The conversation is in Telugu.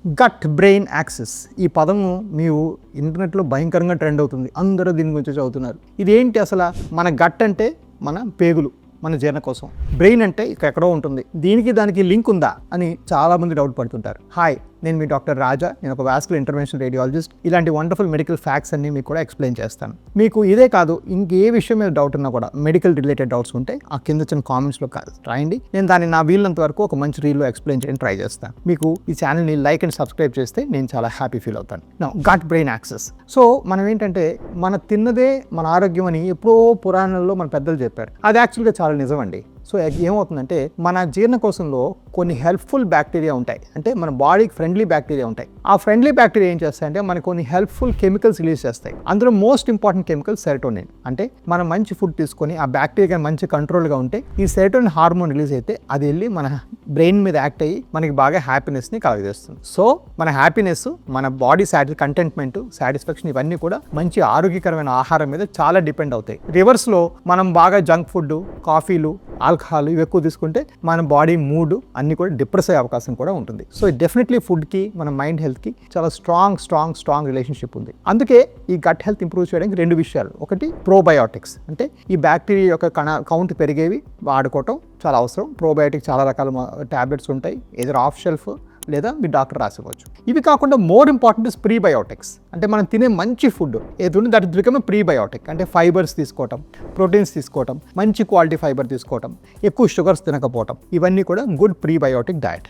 గట్ బ్రెయిన్ యాక్సిస్ ఈ పదం మీరు ఇంటర్నెట్లో భయంకరంగా ట్రెండ్ అవుతుంది. అందరూ దీని గురించి చదువుతున్నారు. ఇదేంటి అసలు? మన గట్ అంటే మన పేగులు, మన జీర్ణ కోసం. బ్రెయిన్ అంటే ఇక్కడ ఎక్కడో ఉంటుంది. దీనికి దానికి లింక్ ఉందా అని చాలామంది డౌట్ పడుతుంటారు. హాయ్, నేను మీ డాక్టర్ రాజా. నేను ఒక వాస్కులర్ ఇంటర్వెన్షన్ రేడియాలజిస్ట్. ఇలాంటి వండర్ఫుల్ మెడికల్ ఫ్యాక్ట్స్ అన్ని మీకు కూడా ఎక్స్ప్లెయిన్ చేస్తాను. మీకు ఇదే కాదు, ఇంకే విషయం మీద డౌట్ ఉన్నా కూడా, మెడికల్ రిలేటెడ్ డౌట్స్ ఉంటే ఆ కింద చిన్న కామెంట్స్లో రాయండి. నేను దాన్ని నా వీళ్ళంత వరకు ఒక మంచి రీల్లో ఎక్స్ప్లెయిన్ చేయడానికి ట్రై చేస్తాను. మీకు ఈ ఛానల్ని లైక్ అండ్ సబ్స్క్రైబ్ చేస్తే నేను చాలా హ్యాపీ ఫీల్ అవుతాను. నా గట్ బ్రెయిన్ యాక్సెస్. సో మనం ఏంటంటే, మన తిన్నదే మన ఆరోగ్యం అని ఎప్పుడో పురాణాల్లో మన పెద్దలు చెప్పారు. అది యాక్చువల్గా చాలా నిజం అండి. సో ఏమవుతుందంటే, మన జీర్ణకోశంలో కొన్ని హెల్ప్ఫుల్ బ్యాక్టీరియా ఉంటాయి. అంటే మన బాడీకి ఫ్రెండ్లీ బ్యాక్టీరియా ఉంటాయి. ఆ ఫ్రెండ్లీ బ్యాక్టీరియా ఏం చేస్తాయంటే, మనకు కొన్ని హెల్ప్ఫుల్ కెమికల్స్ రిలీజ్ చేస్తాయి. అందులో మోస్ట్ ఇంపార్టెంట్ కెమికల్ సెరటోనిన్. అంటే మనం మంచి ఫుడ్ తీసుకొని ఆ బ్యాక్టీరియా మంచి కంట్రోల్గా ఉంటే ఈ సెరటోనిన్ హార్మోన్ రిలీజ్ అయితే అది వెళ్ళి మన బ్రెయిన్ మీద యాక్ట్ అయ్యి మనకి బాగా హ్యాపీనెస్ని కలుగజేస్తుంది. సో మన హ్యాపీనెస్, మన బాడీ కంటెంట్మెంట్, సాటిస్ఫాక్షన్ ఇవన్నీ కూడా మంచి ఆరోగ్యకరమైన ఆహారం మీద చాలా డిపెండ్ అవుతాయి. రివర్స్లో మనం బాగా జంక్ ఫుడ్, కాఫీలు, ఆల్కహాల్ ఇవి ఎక్కువ తీసుకుంటే మన బాడీ మూడ్ అన్ని కూడా డిప్రెస్ అయ్యే అవకాశం కూడా ఉంటుంది. సో డెఫినెట్లీ ఫుడ్కి మన మైండ్ హెల్త్కి చాలా స్ట్రాంగ్ రిలేషన్షిప్ ఉంది. అందుకే ఈ గట్ హెల్త్ ఇంప్రూవ్ చేయడానికి 2 విషయాలు. ఒకటి ప్రోబయోటిక్స్, అంటే ఈ బ్యాక్టీరియా యొక్క కౌంట్ పెరిగేవి వాడుకోవటం చాలా అవసరం. ప్రోబయోటిక్ చాలా రకాల టాబ్లెట్స్ ఉంటాయి, ఏదో ఆఫ్ షెల్ఫ్ లేదా మీ డాక్టర్ రాసివ్వచ్చు. ఇవి కాకుండా మోర్ ఇంపార్టెంట్ ఇస్ ప్రీబయోటిక్స్. అంటే మనం తినే మంచి ఫుడ్ ఏది ఉంది దట్ బికమ్ ప్రీబయోటిక్. అంటే ఫైబర్స్ తీసుకోవటం, ప్రోటీన్స్ తీసుకోవటం, మంచి క్వాలిటీ ఫైబర్ తీసుకోవటం, ఎక్కువ షుగర్స్ తినకపోవటం, ఇవన్నీ కూడా గుడ్ ప్రీబయోటిక్ డయట్.